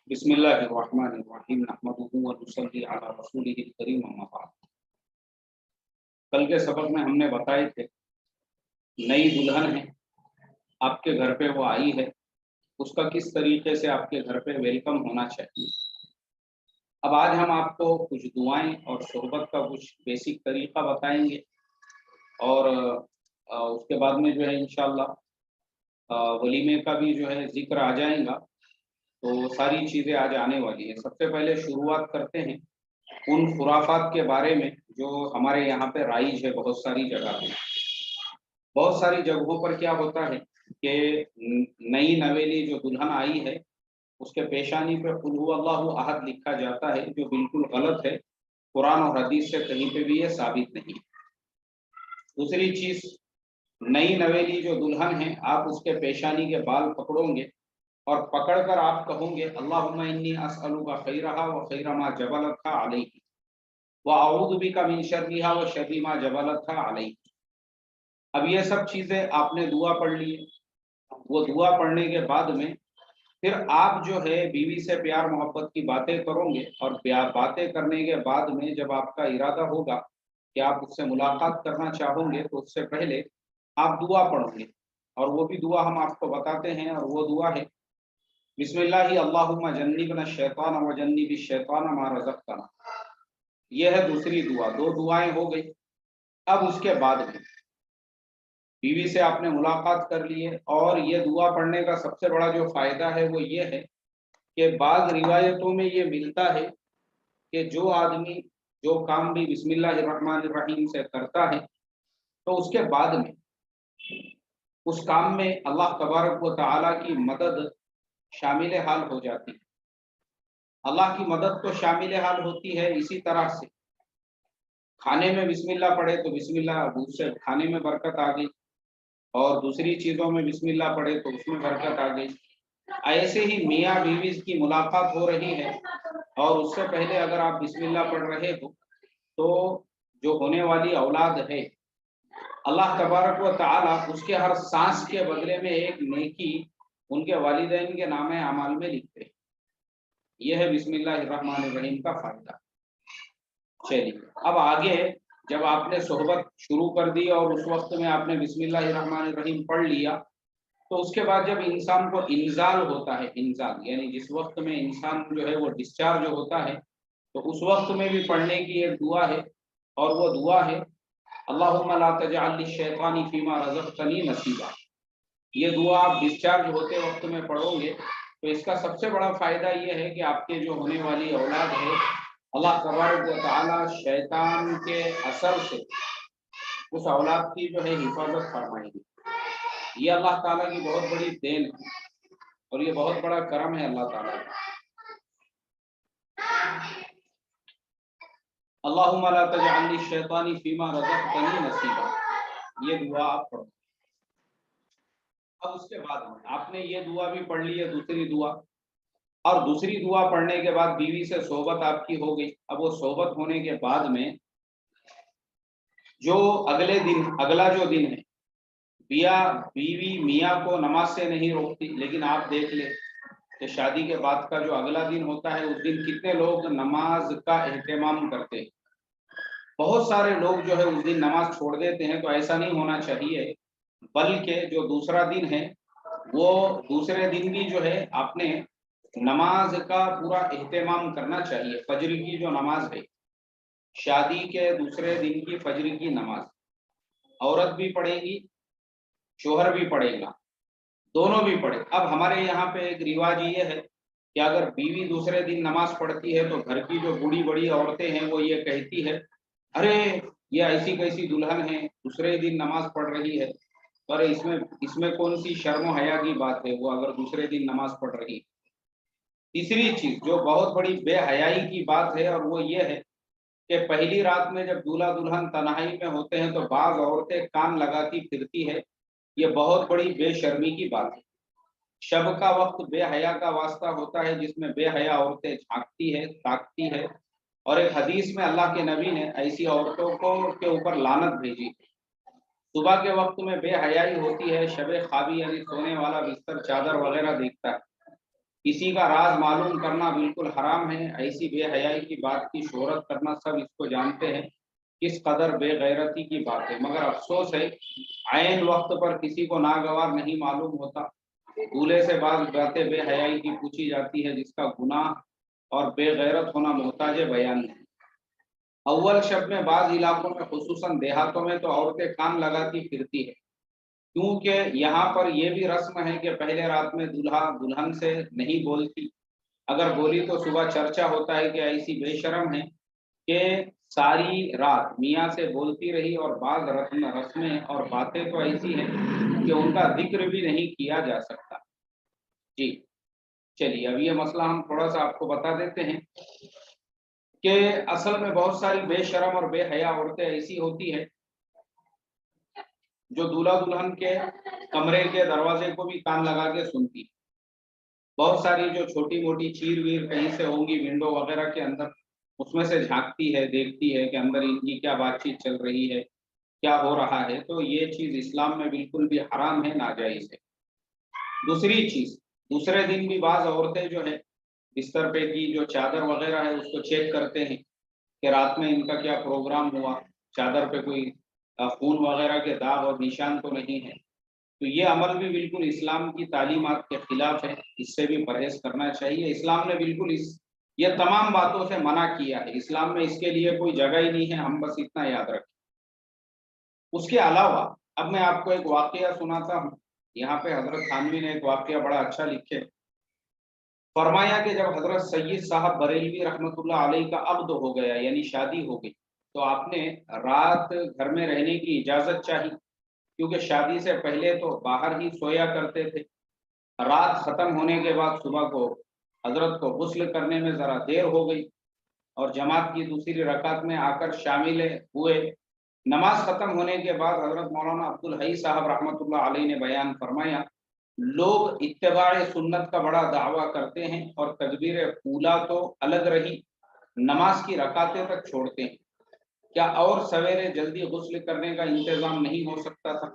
बिस्मिल्लाहिर्रहमानिर्रहीम नहमदुहु व नुसल्ली अला रसूलिहिल करीम अम्मा बाद। कल के सबक में हमने बताए थे नई दुल्हन है, आपके घर पे वो आई है, उसका किस तरीके से आपके घर पे वेलकम होना चाहिए। अब आज हम आपको कुछ दुआएं और सोहबत का कुछ बेसिक तरीका बताएंगे और उसके बाद में जो है इंशाअल्लाह वलीमे का भी जो है जिक्र आ जाएगा। तो सारी चीज़ें आज आने वाली है। सबसे पहले शुरुआत करते हैं उन खुराफात के बारे में जो हमारे यहाँ पे राइज है। बहुत सारी जगह पे, बहुत सारी जगहों पर क्या होता है कि नई नवेली जो दुल्हन आई है उसके पेशानी पे कुल हु अल्लाहु अहद लिखा जाता है, जो बिल्कुल गलत है। कुरान और हदीस से कहीं पे भी ये साबित नहीं है। दूसरी चीज, नई नवेली जो दुल्हन है, आप उसके पेशानी के बाल पकड़ोगे और पकड़कर आप कहोगे अल्लाहुम्मा इन्नी अस्अलुका खैरहा व खैर मा जबलतहा अलैहि व अऊज़ु बिका मिन शर्रिहा व शर्रि मा जबलतहा अलैहि। अब ये सब चीजें आपने दुआ पढ़ ली है। वो दुआ पढ़ने के बाद में फिर आप जो है बीवी से प्यार मोहब्बत की बातें करोगे और बातें करने के बाद में जब आपका इरादा होगा कि आप उससे मुलाकात करना चाहोगे तो उससे पहले आप दुआ पढ़ोगे, और वो भी दुआ हम आपको बताते हैं। और वो दुआ है बिस्मिल्लाहि अल्लाहुम्मा जन्निबना शैतान व जन्निबि शैतान मा रज़क़तना। यह है दूसरी दुआ। दो दुआएं हो गई। अब उसके बाद में बीवी से आपने मुलाकात कर ली है, और ये दुआ पढ़ने का सबसे बड़ा जो फायदा है वो ये है कि बाज़ रिवायतों में ये मिलता है कि जो आदमी जो काम भी बिस्मिल्लाहिर्रहमानिर्रहीम से करता है तो उसके बाद में उस काम में अल्लाह तबारक व तआला की मदद शामिल हाल हो जाती है। अल्लाह की मदद तो शामिल हाल होती है इसी तरह से खाने में बिस्मिल्लाह पढ़े तो बिस्मिल्लाह, उससे खाने में बरकत आ गई, और दूसरी चीज़ों में बिस्मिल्लाह पढ़े तो उसमें बरकत आ गई। ऐसे ही मियाँ बीवी की मुलाकात हो रही है और उससे पहले अगर आप बिस्मिल्लाह पढ़ रहे हो तो जो होने वाली औलाद है, अल्लाह तबारक व तआला उसके हर सांस के बदले में एक नेकी उनके वालिदैन के नामे अमाल में लिखते हैं। यह है बिस्मिल्लाहिर्रहमानिर्रहीम का फायदा। चलिए अब आगे, जब आपने सोहबत शुरू कर दी और उस वक्त में आपने बिस्मिल्लाहिर्रहमानिर्रहीम पढ़ लिया, तो उसके बाद जब इंसान को इंजाल होता है, इंजाल यानी जिस वक्त में इंसान जो है वो डिस्चार्ज होता है, तो उस वक्त में भी पढ़ने की एक दुआ है, और वो दुआ है अल्लाहुम्मा ला तजअल लिश्शैतानी फीमा रज़क़तनी नसीबा। ये दुआ आप डिस्चार्ज होते वक्त में पढ़ोगे तो इसका सबसे बड़ा फायदा ये है कि आपके जो होने वाली औलाद है, अल्लाह तबारक व तआला शैतान के असर से उस औलाद की जो है हिफाजत फरमाएगी। ये अल्लाह ताला की बहुत बड़ी देन है और ये बहुत बड़ा करम है अल्लाह ताला का। अल्लाहुम्मा ला तजअल लिश्शैतानी फीमा रज़क़तनी नसीबा, ये दुआ आप पढ़ो। अब उसके बाद में आपने ये दुआ भी पढ़ ली है, दूसरी दुआ, और दूसरी दुआ पढ़ने के बाद बीवी से सोहबत आपकी हो गई। अब वो सोहबत होने के बाद में जो अगले दिन, अगला जो दिन है, बीवी मियाँ को नमाज से नहीं रोकती, लेकिन आप देख ले कि शादी के बाद का जो अगला दिन होता है उस दिन कितने लोग नमाज का एहतमाम करते हैं। बहुत सारे लोग जो है उस दिन नमाज छोड़ देते हैं। तो ऐसा नहीं होना चाहिए, बल्कि जो दूसरा दिन है वो दूसरे दिन भी जो है आपने नमाज का पूरा एहतमाम करना चाहिए। फजर की जो नमाज है, शादी के दूसरे दिन की फजर की नमाज औरत भी पढ़ेगी, शोहर भी पढ़ेगा, दोनों भी पढ़े। अब हमारे यहाँ पे एक रिवाज ये है कि अगर बीवी दूसरे दिन नमाज पढ़ती है तो घर की जो बूढ़ी बड़ी औरतें हैं वो ये कहती है, अरे ये ऐसी कैसी दुल्हन है, दूसरे दिन नमाज पढ़ रही है। पर इसमें इसमें कौन सी शर्म हया की बात है, वो अगर दूसरे दिन नमाज पढ़ रही है। तीसरी चीज जो बहुत बड़ी बेहयाई की बात है, और वो ये है कि पहली रात में जब दूल्हा दुल्हन तन्हाई में होते हैं तो बाज औरतें कान लगाती फिरती है। ये बहुत बड़ी बेशर्मी की बात है। शब का वक्त बेहया का वास्ता होता है जिसमें बेहया औरतें झांकती है, ताकती है, और एक हदीस में अल्लाह के नबी ने ऐसी औरतों को के ऊपर लानत भेजी। सुबह के वक्त में बेहयाई होती है, शबे ख्वाबी यानी सोने वाला बिस्तर चादर वगैरह देखता है। किसी का राज मालूम करना बिल्कुल हराम है। ऐसी बेहयाई की बात की शोहरत करना सब इसको जानते हैं, किस कदर बेगैरती की बात है। मगर अफसोस है आयन वक्त पर किसी को नागवार नहीं मालूम होता। दूल्हे से बातें बेहयाई की पूछी जाती है जिसका गुनाह और बेगैरत होना मोहताज बयान है। अव्वल शब्द में बाज़ इलाकों में खुसूसन देहातों में तो औरतें कान लगाती फिरती है, क्योंकि यहाँ पर यह भी रस्म है कि पहले रात में दूल्हा दुल्हन से नहीं बोलती। अगर बोली तो सुबह चर्चा होता है कि ऐसी बेशरम है कि सारी रात मियाँ से बोलती रही। और बाज़ रस्में और बातें तो ऐसी हैं कि उनका जिक्र भी नहीं किया जा सकता। जी चलिए, अब ये मसला हम थोड़ा सा आपको बता देते हैं कि असल में बहुत सारी बेशरम और बेहया औरतें ऐसी होती हैं जो दूल्हा दुल्हन के कमरे के दरवाजे को भी कान लगा के सुनती है। बहुत सारी जो छोटी मोटी चीर वीर कहीं से होंगी विंडो वगैरह के अंदर, उसमें से झांकती है, देखती है कि अंदर इनकी क्या बातचीत चल रही है, क्या हो रहा है। तो ये चीज इस्लाम में बिल्कुल भी हराम है, नाजायज है। दूसरी चीज, दूसरे दिन भी बाज औरतें जो है बिस्तर पे की जो चादर वगैरह है उसको चेक करते हैं कि रात में इनका क्या प्रोग्राम हुआ, चादर पे कोई खून वगैरह के दाग और निशान तो नहीं है। तो ये अमल भी बिल्कुल इस्लाम की तालीमात के खिलाफ है, इससे भी परहेज करना चाहिए। इस्लाम ने बिल्कुल ये तमाम बातों से मना किया है। इस्लाम में इसके लिए कोई जगह ही नहीं है, हम बस इतना याद रखें। उसके अलावा अब मैं आपको एक वाकया सुनाता हूँ। यहाँ पे हजरत थानवी ने एक वाकया बड़ा अच्छा लिखे। फरमाया कि जब हजरत सैयद साहब बरेलवी रहमतुल्लाह अलैह का अब्द हो गया, यानी शादी हो गई, तो आपने रात घर में रहने की इजाजत चाहिए, क्योंकि शादी से पहले तो बाहर ही सोया करते थे। रात खत्म होने के बाद सुबह को हजरत को गुस्ल करने में जरा देर हो गई और जमात की दूसरी रकात में आकर शामिल हुए। नमाज खत्म होने के बाद हजरत मौलाना अब्दुल हई साहब रहमतुल्लाह अलैह ने बयान फरमाया, लोग इत्तिबाए सुन्नत का बड़ा दावा करते हैं और तकबीर ऊला तो अलग रही, नमाज की रकातें तक छोड़ते हैं। क्या और सवेरे जल्दी गुस्ल करने का इंतजाम नहीं हो सकता था?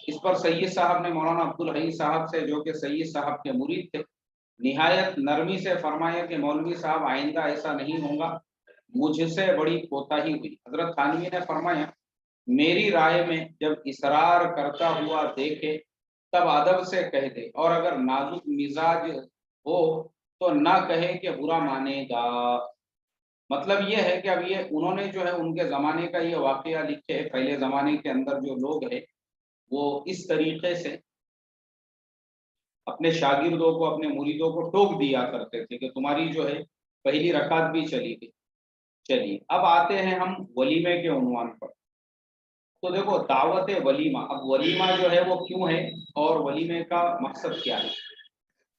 इस पर सैयद साहब ने मौलाना अब्दुल हई साहब से, जो कि सैयद साहब के मुरीद थे, निहायत नरमी से फरमाया कि मौलवी साहब आइंदा ऐसा नहीं होगा, मुझसे बड़ी कोताही हुई। हजरत थानवी ने फरमाया, मेरी राय में जब इसरार करता हुआ देखे तब अदब से कह दे, और अगर नाजुक मिजाज हो तो ना कहे कि बुरा मानेगा। मतलब ये है कि अब ये उन्होंने जो है उनके ज़माने का ये वाक़या लिखे है। पहले ज़माने के अंदर जो लोग हैं वो इस तरीके से अपने शागिर्दों को, अपने मुरीदों को टोक दिया करते थे कि तुम्हारी जो है पहली रकात भी चली गई। चलिए अब आते हैं हम वलीमे के उन्वान पर। तो देखो, दावत वलीमा, अब वलीमा जो है वो क्यों है और वलीमे का मकसद क्या है?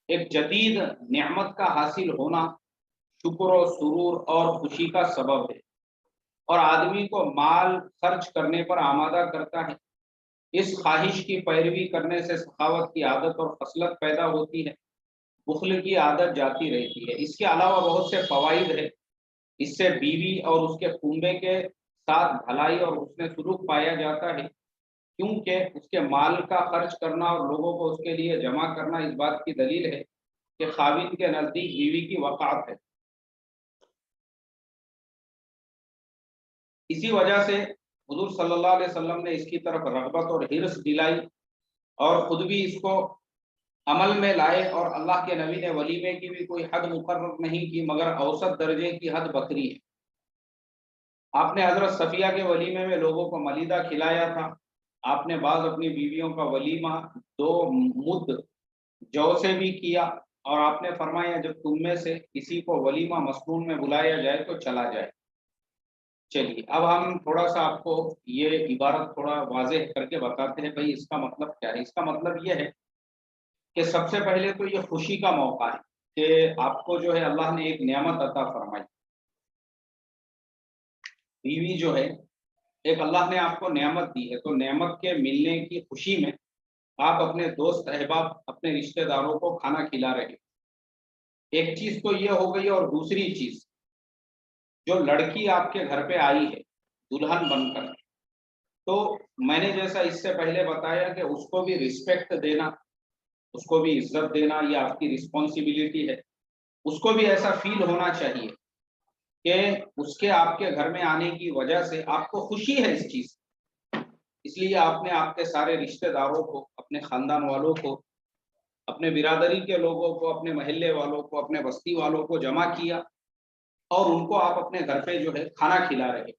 एक जदीद नेमत का हासिल होना शुक्र और सुरूर और खुशी का सबब है और आदमी को माल खर्च करने पर आमादा करता है। इस ख्वाहिश की पैरवी करने से सखावत की आदत और खसलत पैदा होती है, बुखल की आदत जाती रहती है। इसके अलावा बहुत से फवाइद है। इससे बीवी और उसके कुंबे के साथ भलाई और उसने सुलूक पाया जाता है, क्योंकि उसके माल का खर्च करना और लोगों को उसके लिए जमा करना इस बात की दलील है कि खाविन के नज़दीक बीवी की वक़ात है। इसी वजह से हुजूर सल्लल्लाहु अलैहि वसल्लम ने इसकी तरफ रग़बत और हिर्स दिलाई और खुद भी इसको अमल में लाए। और अल्लाह के नबी ने वलीमे की भी कोई हद मुकर्रर नहीं की, मगर औसत दर्जे की हद बकरी है। आपने हजरत सफिया के वलीमे में लोगों को मलीदा खिलाया था। आपने बाज अपनी बीवियों का वलीमा 2 मुद्द जौ से भी किया और आपने फरमाया, जब तुम में से किसी को वलीमा मसनून में बुलाया जाए तो चला जाए। चलिए अब हम थोड़ा सा आपको ये इबारत थोड़ा वाज़ेह करके बताते हैं, भाई इसका मतलब क्या है। इसका मतलब ये है कि सबसे पहले तो ये खुशी का मौका है कि आपको जो है अल्लाह ने एक नेमत अता फरमाई। बीवी जो है एक अल्लाह ने आपको नेमत दी है, तो नेमत के मिलने की खुशी में आप अपने दोस्त अहबाब, अपने रिश्तेदारों को खाना खिला रहे हो। एक चीज तो ये हो गई। और दूसरी चीज, जो लड़की आपके घर पे आई है दुल्हन बनकर, तो मैंने जैसा इससे पहले बताया कि उसको भी रिस्पेक्ट देना, اس کو بھی عزت دینا یہ آپ کی رسپانسبلٹی ہے. اس کو بھی ایسا فیل ہونا چاہیے کہ اس کے آپ کے گھر میں آنے کی وجہ سے آپ کو خوشی ہے اس چیز. اس لیے آپ نے آپ کے سارے رشتہ داروں کو، اپنے خاندان والوں کو، اپنے برادری کے لوگوں کو، اپنے محلے والوں کو، اپنے بستی والوں کو جمع کیا اور ان کو آپ اپنے گھر پہ جو ہے کھانا کھلا رہے.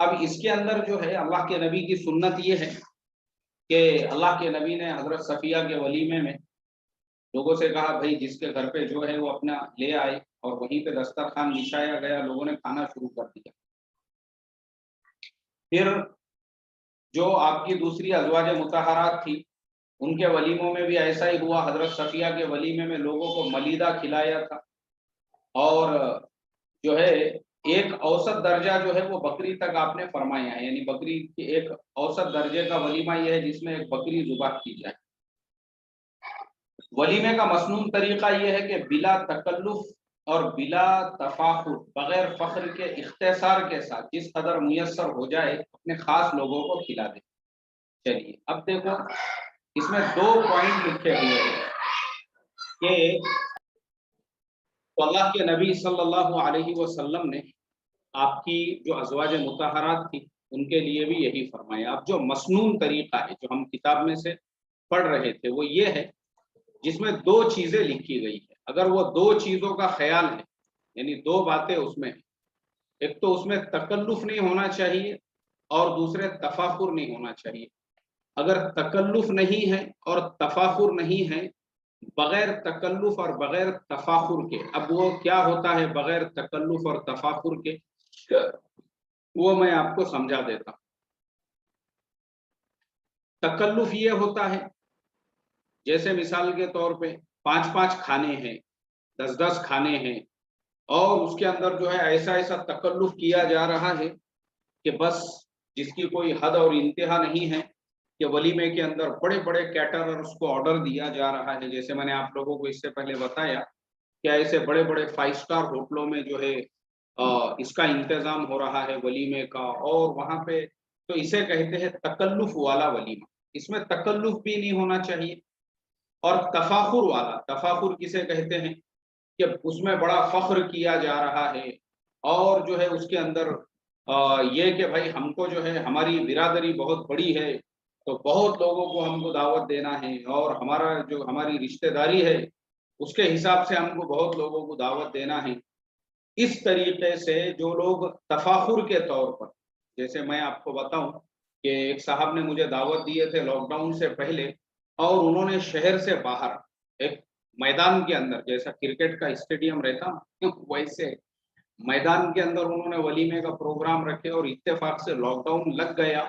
اب اس کے اندر جو ہے اللہ کے نبی کی سنت یہ ہے کہ اللہ کے نبی نے حضرت صفیہ کے ولیمے میں لوگوں سے کہا بھائی جس کے گھر پہ جو ہے وہ اپنا لے آئے، اور وہیں پہ دسترخوان بچھایا گیا، لوگوں نے کھانا شروع کر دیا. پھر جو آپ کی دوسری ازواج مطہرات تھی ان کے ولیموں میں بھی ایسا ہی ہوا. حضرت صفیہ کے ولیمے میں لوگوں کو ملیدہ کھلایا تھا، اور جو ہے ایک اوسط درجہ جو ہے وہ بکری تک آپ نے فرمایا ہے، یعنی بکری کی ایک اوسط درجے کا ولیمہ یہ ہے جس میں ایک بکری ذبح کی جائے. ولیمے کا مسنون طریقہ یہ ہے کہ بلا تکلف اور بلا تفاخر، بغیر فخر کے، اختصار کے ساتھ جس قدر میسر ہو جائے اپنے خاص لوگوں کو کھلا دے. چلیے اب دیکھو اس میں 2 پوائنٹ لکھے ہوئے ہیں کہ اللہ کے نبی صلی اللہ علیہ وسلم نے آپ کی جو ازواج مطہرات تھی ان کے لیے بھی یہی فرمایا. اب جو مسنون طریقہ ہے جو ہم کتاب میں سے پڑھ رہے تھے وہ یہ ہے جس میں 2 چیزیں لکھی گئی ہے. اگر وہ 2 چیزوں کا خیال ہے، یعنی 2 باتیں اس میں ہیں، ایک تو اس میں تکلف نہیں ہونا چاہیے اور دوسرے تفاخر نہیں ہونا چاہیے. اگر تکلف نہیں ہے اور تفاخر نہیں ہے، بغیر تکلف اور بغیر تفاخر کے، اب وہ کیا ہوتا ہے بغیر تکلف اور تفاخر کے، وہ میں آپ کو سمجھا دیتا ہوں. تکلف یہ ہوتا ہے جیسے مثال کے طور پہ 5 کھانے ہیں، 10 کھانے ہیں، اور اس کے اندر جو ہے ایسا تکلف کیا جا رہا ہے کہ بس جس کی کوئی حد اور انتہا نہیں ہے، کہ ولیمے کے اندر بڑے بڑے کیٹررز کو آرڈر دیا جا رہا ہے. جیسے میں نے آپ لوگوں کو اس سے پہلے بتایا کہ ایسے بڑے بڑے 5 اسٹار ہوٹلوں میں جو ہے اس کا انتظام ہو رہا ہے ولیمے کا، اور وہاں پہ تو اسے کہتے ہیں تکلف والا ولیمہ. اس میں تکلف بھی نہیں ہونا چاہیے. اور تفاخر والا، تفاخر کسے کہتے ہیں کہ اس میں بڑا فخر کیا جا رہا ہے، اور جو ہے اس کے اندر یہ کہ بھائی ہم کو جو ہے ہماری برادری بہت بڑی ہے تو بہت لوگوں کو ہم کو دعوت دینا ہے، اور ہماری رشتہ داری ہے اس کے حساب سے ہم کو بہت لوگوں کو دعوت دینا ہے. اس طریقے سے جو لوگ تفاخر کے طور پر، جیسے میں آپ کو بتاؤں کہ ایک صاحب نے مجھے دعوت دیے تھے لاک ڈاؤن سے پہلے، اور انہوں نے شہر سے باہر ایک میدان کے اندر، جیسا کرکٹ کا اسٹیڈیم رہتا ویسے میدان کے اندر انہوں نے ولیمے کا پروگرام رکھے، اور اتفاق سے لاک ڈاؤن لگ گیا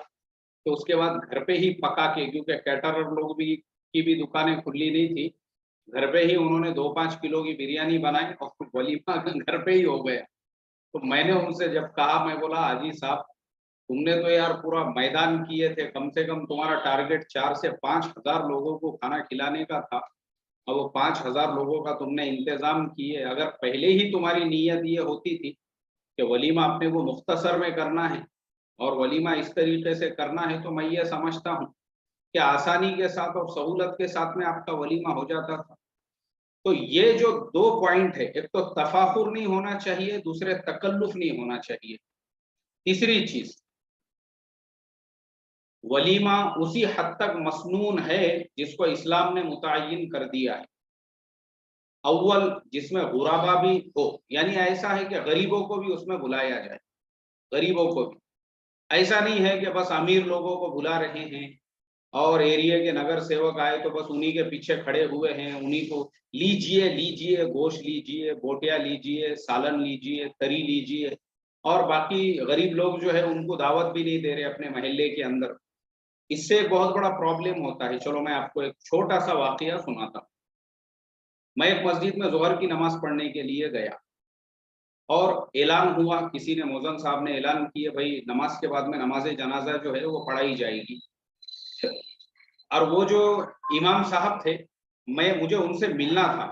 تو اس کے بعد گھر پہ ہی پکا کے، کیونکہ کیٹرر لوگ کی بھی دکانیں کھلی نہیں تھی، گھر پہ ہی انہوں نے 2-5 کلو کی بریانی بنائی اور ولیمہ گھر پہ ہی ہو گیا. تو میں نے ان سے جب کہا، میں بولا حاجی صاحب تم نے تو یار پورا میدان کیے تھے، کم سے کم تمہارا ٹارگٹ 4 سے 5 ہزار لوگوں کو کھانا کھلانے کا تھا، اور وہ 5,000 لوگوں کا تم نے انتظام کیے. اگر پہلے ہی تمہاری نیت یہ ہوتی تھی کہ ولیمہ اپنے کو مختصر میں کرنا ہے اور ولیمہ اس طریقے سے کرنا ہے، تو میں یہ سمجھتا ہوں کہ آسانی کے ساتھ اور سہولت کے ساتھ میں آپ کا ولیمہ ہو جاتا تھا. تو یہ جو 2 پوائنٹ ہے، ایک تو تفاخر نہیں ہونا چاہیے، دوسرے تکلف نہیں ہونا چاہیے. تیسری چیز، ولیمہ اسی حد تک مسنون ہے جس کو اسلام نے متعین کر دیا ہے. اول جس میں غربا بھی ہو، یعنی ایسا ہے کہ غریبوں کو بھی اس میں بلایا جائے، غریبوں کو بھی. ایسا نہیں ہے کہ بس امیر لوگوں کو بلا رہے ہیں اور ایریے کے نگر سیوک آئے تو بس انہی کے پیچھے کھڑے ہوئے ہیں، انہی کو لیجئے گوشت لیجئے، بوٹیا لیجئے، سالن لیجئے، تری لیجئے، اور باقی غریب لوگ جو ہے ان کو دعوت بھی نہیں دے رہے اپنے محلے کے اندر. اس سے ایک بہت بڑا پرابلم ہوتا ہے. چلو میں آپ کو ایک چھوٹا سا واقعہ سناتا ہوں. میں ایک مسجد میں ظہر کی نماز پڑھنے کے لیے گیا، اور اعلان ہوا، کسی نے مؤذن صاحب نے اعلان کیا بھائی نماز کے بعد میں نماز جنازہ جو ہے وہ پڑھائی جائے گی. اور وہ جو امام صاحب تھے، مجھے ان سے ملنا تھا،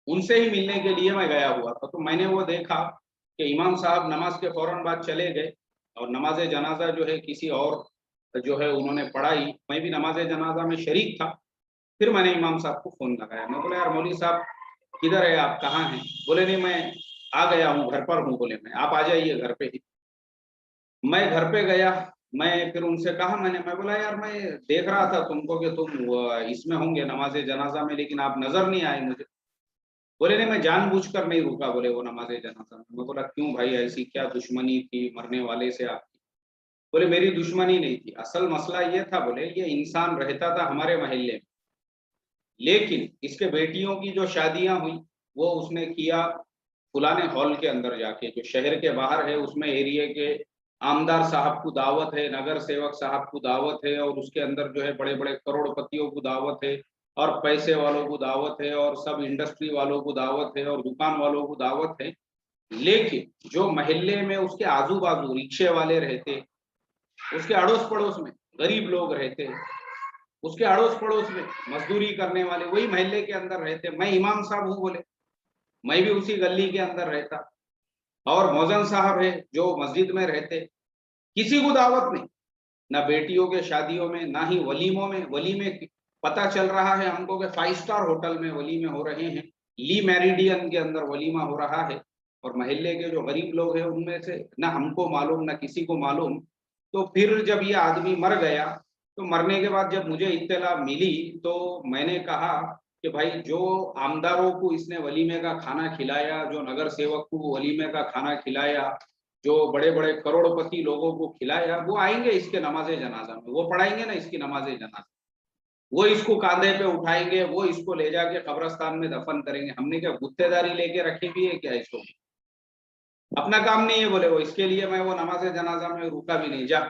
ان سے ہی ملنے کے لیے میں گیا ہوا تھا. تو میں نے وہ دیکھا کہ امام صاحب نماز کے فوراً بعد چلے گئے، اور نماز جنازہ جو ہے کسی اور जो है उन्होंने पढ़ाई, मैं भी नमाज जनाजा में शरीक था। फिर मैंने इमाम साहब को फ़ोन लगाया, मैं बोला यार मौलवी साहब किधर है आप, कहाँ हैं? बोले नहीं मैं आ गया हूँ, घर पर हूँ। बोले मैं आप आ जाइए घर पे ही। मैं घर पे गया, मैं फिर उनसे कहा, मैं बोला यार मैं देख रहा था तुमको कि तुम इसमें होंगे नमाज जनाजा में, लेकिन आप नजर नहीं आए मुझे। बोले नहीं मैं जानबूझकर नहीं रुका, बोले वो नमाज जनाजा में। मैं बोला क्यों भाई, ऐसी क्या दुश्मनी थी मरने वाले से आपकी? बोले मेरी दुश्मनी नहीं थी, असल मसला ये था, बोले ये इंसान रहता था हमारे मोहल्ले में, लेकिन इसके बेटियों की जो शादियां हुई वो उसने किया फुलाने हॉल के अंदर जाके, जो शहर के बाहर है, उसमें एरिया के आमदार साहब को दावत है, नगर सेवक साहब को दावत है, और उसके अंदर जो है बड़े बड़े करोड़पतियों को दावत है, और पैसे वालों को दावत है, और सब इंडस्ट्री वालों को दावत है, और दुकान वालों को दावत है। लेकिन जो मोहल्ले में उसके आजू बाजू रिक्शे वाले रहते, उसके अड़ोस पड़ोस में गरीब लोग रहते, उसके अड़ोस पड़ोस में मजदूरी करने वाले वही मोहल्ले के अंदर रहते। मैं इमाम साहब हूँ, बोले मैं भी उसी गली के अंदर रहता, और मौजन साहब है जो मस्जिद में रहते, किसी को दावत नहीं, ना बेटियों के शादियों में, ना ही वलीमों में। वलीमे पता चल रहा है हमको कि 5 स्टार होटल में वलीमे हो रहे हैं, ली मेरिडियन के अंदर वलीमा हो रहा है, और मोहल्ले के जो गरीब लोग हैं उनमें से ना हमको मालूम ना किसी को मालूम। तो फिर जब ये आदमी मर गया, तो मरने के बाद जब मुझे इत्तला मिली, तो मैंने कहा कि भाई जो आमदारों को इसने वलीमे का खाना खिलाया, जो नगर सेवक को वलीमे का खाना खिलाया, जो बड़े बड़े करोड़पति लोगों को खिलाया, वो आएंगे इसके नमाज जनाजा में, वो पढ़ाएंगे ना इसकी नमाज जनाजा, वो इसको कांधे पे उठाएंगे, वो इसको ले जाके कब्रस्तान में दफन करेंगे। हमने क्या गुत्तेदारी लेके रखी हुई है क्या इसको? अपना काम नहीं है, बोले वो इसके लिए मैं वो नमाज जनाजा में रुका भी नहीं। जा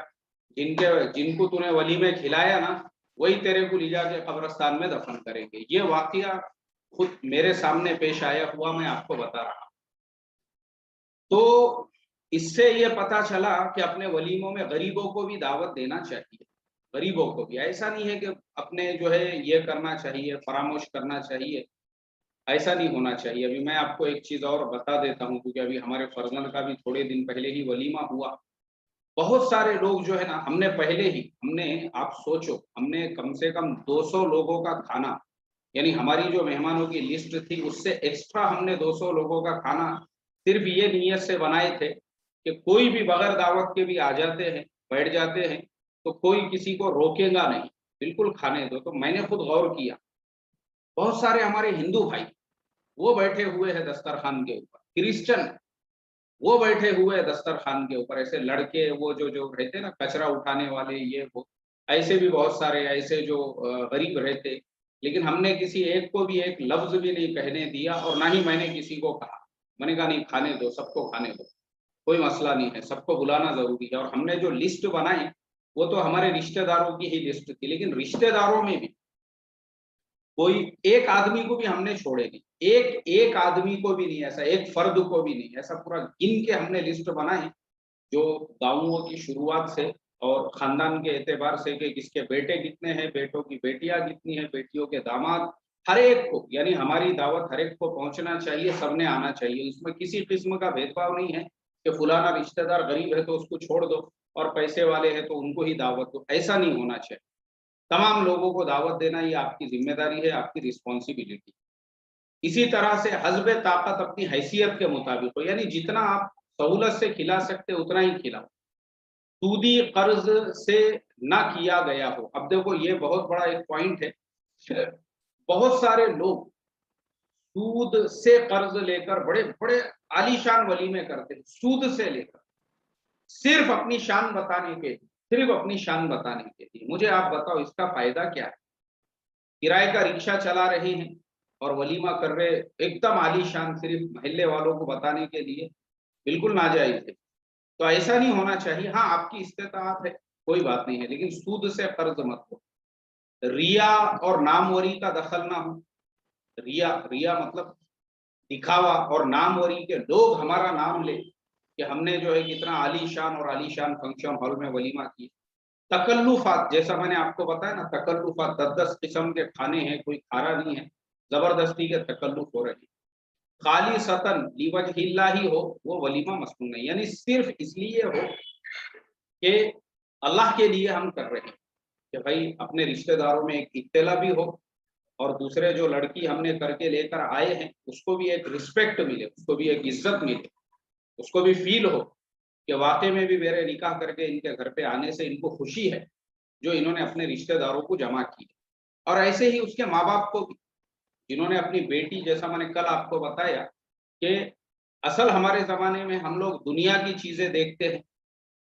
जिनको तूने वली में खिलाया ना, वही तेरे को ले जाके कब्रस्तान में दफन करेंगे। ये वाकया खुद मेरे सामने पेश आया हुआ, मैं आपको बता रहा हूं। तो इससे ये पता चला कि अपने वलीमों में गरीबों को भी दावत देना चाहिए, गरीबों को भी। ऐसा नहीं है कि अपने जो है ये करना चाहिए, फरामोश करना चाहिए, ऐसा नहीं होना चाहिए। अभी मैं आपको एक चीज और बता देता हूँ, क्योंकि अभी हमारे फर्जंद का भी थोड़े दिन पहले ही वलीमा हुआ। बहुत सारे लोग जो है ना, हमने आप सोचो, हमने कम से कम 200 लोगों का खाना, यानी हमारी जो मेहमानों की लिस्ट थी उससे एक्स्ट्रा हमने 200 लोगों का खाना सिर्फ ये नीयत से बनाए थे कि कोई भी बगैर दावत के भी आ जाते हैं, बैठ जाते हैं, तो कोई किसी को रोकेगा नहीं, बिल्कुल खाने दो। तो मैंने खुद गौर किया, बहुत सारे हमारे हिंदू भाई वो बैठे हुए हैं दस्तरखान के ऊपर, क्रिश्चियन वो बैठे हुए हैं दस्तरखान के ऊपर, ऐसे लड़के वो जो जो रहते हैं ना कचरा उठाने वाले, ये वो ऐसे भी बहुत सारे ऐसे जो गरीब रहते। लेकिन हमने किसी एक को भी एक लफ्ज भी नहीं कहने दिया, और ना ही मैंने किसी को कहा। मैंने कहा नहीं, खाने दो, सबको खाने दो, कोई मसला नहीं है, सबको बुलाना जरूरी है। और हमने जो लिस्ट बनाई वो तो हमारे रिश्तेदारों की ही लिस्ट थी, लेकिन रिश्तेदारों में भी कोई एक आदमी को भी हमने छोड़े नहीं, एक एक आदमी को भी नहीं, ऐसा एक फर्द को भी नहीं, ऐसा पूरा गिन के हमने लिस्ट बनाई, जो गाँवों की शुरुआत से और खानदान के एतबार से कि किसके बेटे कितने हैं, बेटों की बेटियां कितनी हैं, बेटियों के दामाद, हर एक को, यानी हमारी दावत हर एक को पहुंचना चाहिए, सबने आना चाहिए। इसमें किसी किस्म का भेदभाव नहीं है कि फुलाना रिश्तेदार गरीब है तो उसको छोड़ दो, और पैसे वाले हैं तो उनको ही दावत दो, ऐसा नहीं होना चाहिए। तमाम लोगों को दावत देना ये आपकी जिम्मेदारी है, आपकी रिस्पॉन्सिबिलिटी। इसी तरह से हस्ब ताकत अपनी हैसियत के मुताबिक हो, यानी जितना आप सहूलत से खिला सकते उतना ही खिलाओ, सूदी कर्ज से ना किया गया हो। अब देखो ये बहुत बड़ा एक पॉइंट है, बहुत सारे लोग सूद से कर्ज लेकर बड़े बड़े आलीशान वलीमे करते हैं, सूद से लेकर, सिर्फ अपनी शान बताने के लिए, सिर्फ अपनी शान बताने के लिए। मुझे आप बताओ इसका फायदा क्या है? किराए का रिक्शा चला रहे हैं और वलीमा कर रहे, एकदम आलीशान, सिर्फ मोहल्ले वालों को बताने के लिए, बिल्कुल नाजायज है। तो ऐसा नहीं होना चाहिए। हाँ आपकी इस्तेताअत है, कोई बात नहीं है, लेकिन सूद से कर्ज मत हो। रिया और नामवरी का दखल ना हो। रिया रिया मतलब दिखावा, और नामवरी के लोग हमारा नाम ले कि हमने जो है कितना आलीशान और आलीशान फंक्शन हॉल में वलीमा की। तकल्लुफात, जैसा मैंने आपको बताया ना, तकल्लुफात 10-10 किस्म के खाने हैं, कोई खा रहा नहीं है, जबरदस्ती के तकल्लुफ हो रहे हैं। खाली सतन लिवजहिल्लाह ही हो, वो वलीमा मसनून नहीं, यानी सिर्फ इसलिए हो कि اللہ کے لیے ہم کر رہے ہیں کہ بھائی اپنے رشتہ داروں میں ایک اطلاع بھی ہو، اور دوسرے جو لڑکی ہم نے کر کے لے کر آئے ہیں اس کو بھی ایک رسپیکٹ ملے، اس کو بھی ایک عزت ملے، اس کو بھی فیل ہو کہ واقعی میں بھی میرے نکاح کر کے ان کے گھر پہ آنے سے ان کو خوشی ہے جو انہوں نے اپنے رشتہ داروں کو جمع کی ہے۔ اور ایسے ہی اس کے ماں باپ کو بھی، جنہوں نے اپنی بیٹی، جیسا میں نے کل آپ کو بتایا کہ اصل ہمارے زمانے میں ہم لوگ دنیا کی چیزیں دیکھتے ہیں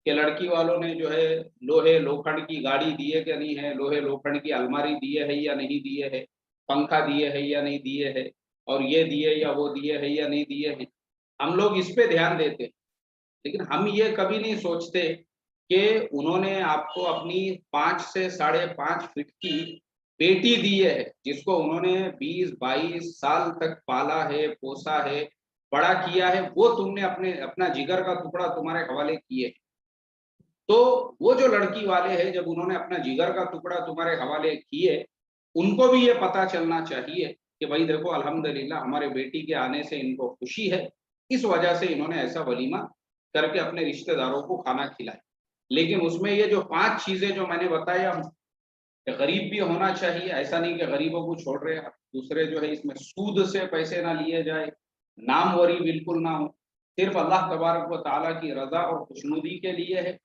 کہ لڑکی والوں نے جو ہے لوہے لوکھنڈ کی گاڑی دی ہے کہ نہیں ہے، لوہے لوکھنڈ کی الماری دیے ہے یا نہیں دیے ہے، پنکھا دیے ہے یا نہیں دیے ہے، اور یہ دیے یا وہ دیے ہے یا نہیں دیے ہیں، ہم لوگ اس پہ دھیان دیتے ہیں۔ لیکن ہم یہ کبھی نہیں سوچتے کہ انہوں نے آپ کو اپنی 5 سے 5.5 فٹ کی بیٹی دی ہے، جس کو انہوں نے 20-22 سال تک پالا ہے، پوسا ہے، بڑا کیا ہے، وہ تم نے اپنا جگر کا ٹکڑا تمہارے حوالے کیے۔ تو وہ جو لڑکی والے ہیں، جب انہوں نے اپنا جگر کا ٹکڑا تمہارے حوالے کیے، ان کو بھی یہ پتا چلنا چاہیے کہ بھائی دیکھو الحمدللہ ہمارے بیٹی کے آنے سے ان کو خوشی ہے، اس وجہ سے انہوں نے ایسا ولیمہ کر کے اپنے رشتہ داروں کو کھانا کھلایا۔ لیکن اس میں یہ جو 5 چیزیں جو میں نے بتایا ہوں کہ غریب بھی ہونا چاہیے، ایسا نہیں کہ غریبوں کو چھوڑ رہے ہیں، دوسرے جو ہے اس میں سود سے پیسے نہ لیے جائے، ناموری بالکل نہ ہو، صرف اللہ تبارک و تعالیٰ کی رضا اور خوشنودی کے لیے ہے،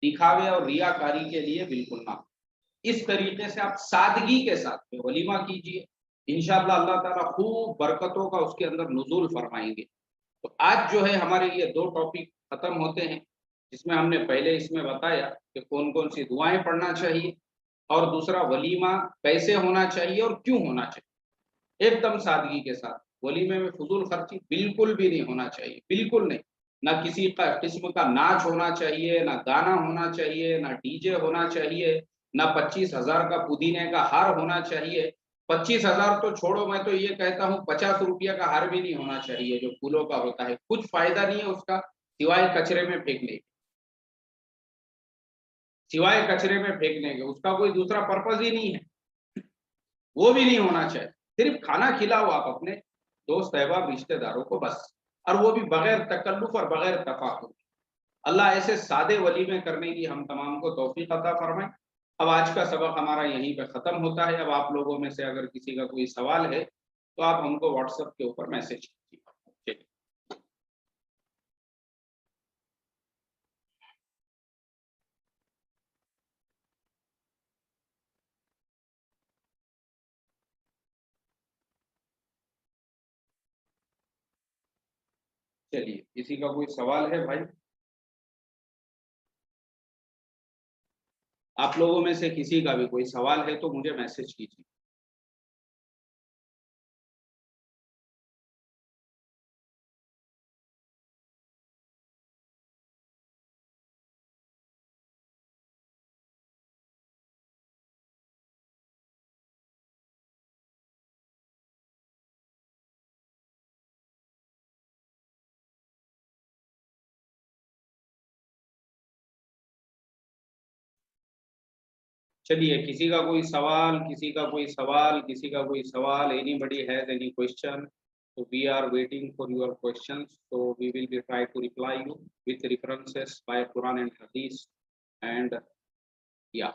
دکھاوے اور ریاکاری کے لیے بالکل نہ ہو۔ اس طریقے سے آپ سادگی کے ساتھ میں ولیمہ کیجئے، انشاءاللہ اللہ تعالیٰ خوب برکتوں کا اس کے اندر نزول فرمائیں گے۔ تو آج جو ہے ہمارے یہ 2 ٹاپک ختم ہوتے ہیں، جس میں ہم نے پہلے اس میں بتایا کہ کون کون سی دعائیں پڑھنا چاہیے، اور دوسرا ولیمہ کیسے ہونا چاہیے اور کیوں ہونا چاہیے، ایک دم سادگی کے ساتھ۔ ولیمے میں فضول خرچی بالکل بھی نہیں ہونا چاہیے، بالکل نہیں، نہ کسی کا قسم کا ناچ ہونا چاہیے، نہ گانا ہونا چاہیے، نہ ڈی جے ہونا چاہیے، نہ 25,000 کا پودینے کا ہار ہونا چاہیے۔ 25,000 تو چھوڑو، میں تو یہ کہتا ہوں 50 روپیہ کا ہار بھی نہیں ہونا چاہیے جو پھولوں کا ہوتا ہے، کچھ فائدہ نہیں ہے اس کا سوائے کچرے میں پھینکنے کے، سوائے کچرے میں پھینکنے کے، اس کا کوئی دوسرا پرپز ہی نہیں ہے، وہ بھی نہیں ہونا چاہیے۔ صرف کھانا کھلاؤ آپ اپنے دوست احباب رشتہ داروں کو بس، اور وہ بھی بغیر تکلف اور بغیر تفاخر۔ اللہ ایسے سادے ولیمے کرنے کی ہم تمام کو توفیق عطا فرمائے۔ اب آج کا سبق ہمارا یہیں پہ ختم ہوتا ہے۔ اب آپ لوگوں میں سے اگر کسی کا کوئی سوال ہے تو آپ ہم کو واٹس ایپ کے اوپر میسج کیجیے۔ چلیے، کسی کا کوئی سوال ہے بھائی؟ آپ لوگوں میں سے کسی کا بھی کوئی سوال ہے تو مجھے میسج کیجیے۔ چلیے، کسی کا کوئی سوال، کسی کا کوئی سوال، کسی کا کوئی سوال، anybody has any question? So we are waiting for your questions. So we will be try to reply you with references by Quran and Hadith. And yeah,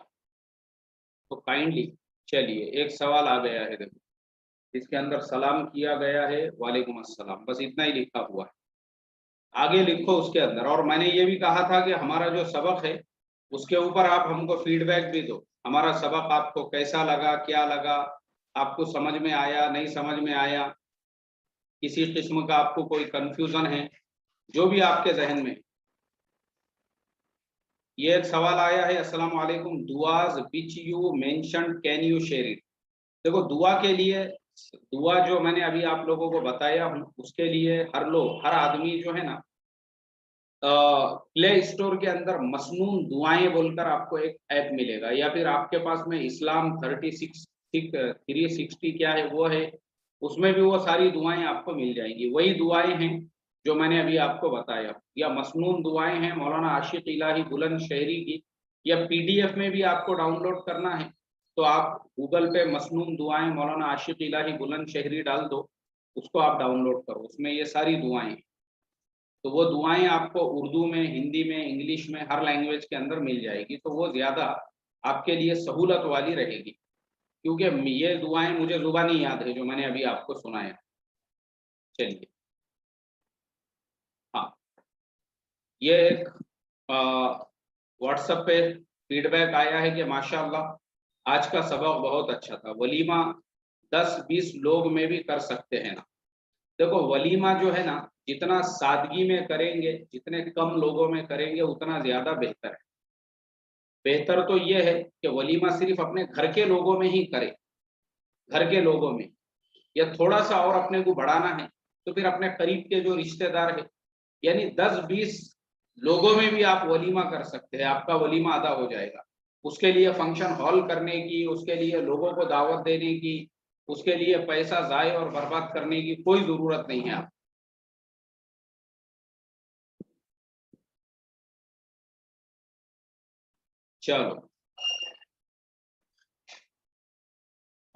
so kindly چلیے ایک سوال آ گیا ہے، دیکھو اس کے اندر سلام کیا گیا ہے، وعلیکم السلام، بس اتنا ہی لکھا ہوا ہے، آگے لکھو اس کے اندر۔ اور میں نے یہ بھی کہا تھا کہ ہمارا جو سبق ہے اس کے اوپر آپ ہم کو فیڈ بیک بھی دو، ہمارا سبق آپ کو کیسا لگا، کیا لگا، آپ کو سمجھ میں آیا، نہیں سمجھ میں آیا، کسی قسم کا آپ کو کوئی کنفیوژن ہے، جو بھی آپ کے ذہن میں۔ یہ ایک سوال آیا ہے، السلام علیکم، دعاز which you mentioned can you share it؟ دیکھو دعا کے لیے، دعا جو میں نے ابھی آپ لوگوں کو بتایا ہوں اس کے لیے ہر آدمی جو ہے نا پلے اسٹور کے اندر مسنون دعائیں بول کر آپ کو ایک ایپ ملے گا، یا پھر آپ کے پاس میں اسلام 360 کیا ہے وہ ہے، اس میں بھی وہ ساری دعائیں آپ کو مل جائیں گی۔ وہی دعائیں ہیں جو میں نے ابھی آپ کو بتایا، یا مسنون دعائیں ہیں مولانا عاشق الہی بلند شہری کی، یا PDF میں بھی آپ کو ڈاؤن لوڈ کرنا ہے تو آپ گوگل پہ مسنون دعائیں مولانا عاشق الہی بلند شہری ڈال دو، اس کو آپ ڈاؤن لوڈ کرو، اس میں یہ ساری دعائیں ہیں۔ تو وہ دعائیں آپ کو اردو میں، ہندی میں، انگلش میں، ہر لینگویج کے اندر مل جائے گی، تو وہ زیادہ آپ کے لیے سہولت والی رہے گی، کیونکہ یہ دعائیں مجھے زبانی یاد ہے جو میں نے ابھی آپ کو سنایا۔ چلیے، ہاں، یہ ایک واٹس ایپ پہ فیڈ بیک آیا ہے کہ ماشاءاللہ آج کا سبق بہت اچھا تھا، ولیمہ 10-20 لوگ میں بھی کر سکتے ہیں نا۔ دیکھو ولیمہ جو ہے نا، جتنا سادگی میں کریں گے، جتنے کم لوگوں میں کریں گے، اتنا زیادہ بہتر ہے۔ بہتر تو یہ ہے کہ ولیمہ صرف اپنے گھر کے لوگوں میں ہی کرے، گھر کے لوگوں میں، یا تھوڑا سا اور اپنے کو بڑھانا ہے تو پھر اپنے قریب کے جو رشتہ دار ہیں، یعنی 10-20 لوگوں میں بھی آپ ولیمہ کر سکتے ہیں، آپ کا ولیمہ ادا ہو جائے گا۔ اس کے لیے فنکشن ہال کرنے کی، اس کے لیے لوگوں کو دعوت دینے کی، اس کے لیے پیسہ ضائع اور برباد کرنے کی کوئی ضرورت نہیں ہے آپ۔ چلو،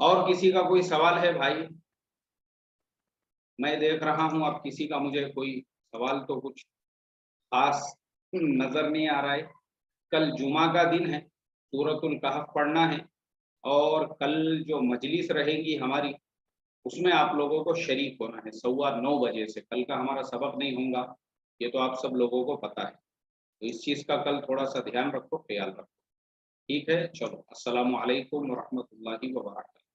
اور کسی کا کوئی سوال ہے بھائی؟ میں دیکھ رہا ہوں اب کسی کا مجھے کوئی سوال تو کچھ خاص نظر نہیں آ رہا ہے۔ کل جمعہ کا دن ہے، سورۃ الکہف پڑھنا ہے، اور کل جو مجلس رہے گی ہماری، اس میں آپ لوگوں کو شریک ہونا ہے 9:15 بجے سے۔ کل کا ہمارا سبق نہیں ہوگا، یہ تو آپ سب لوگوں کو پتہ ہے، تو اس چیز کا کل تھوڑا سا دھیان رکھو، خیال رکھو، ٹھیک ہے؟ چلو، السلام علیکم ورحمۃ اللہ وبرکاتہ۔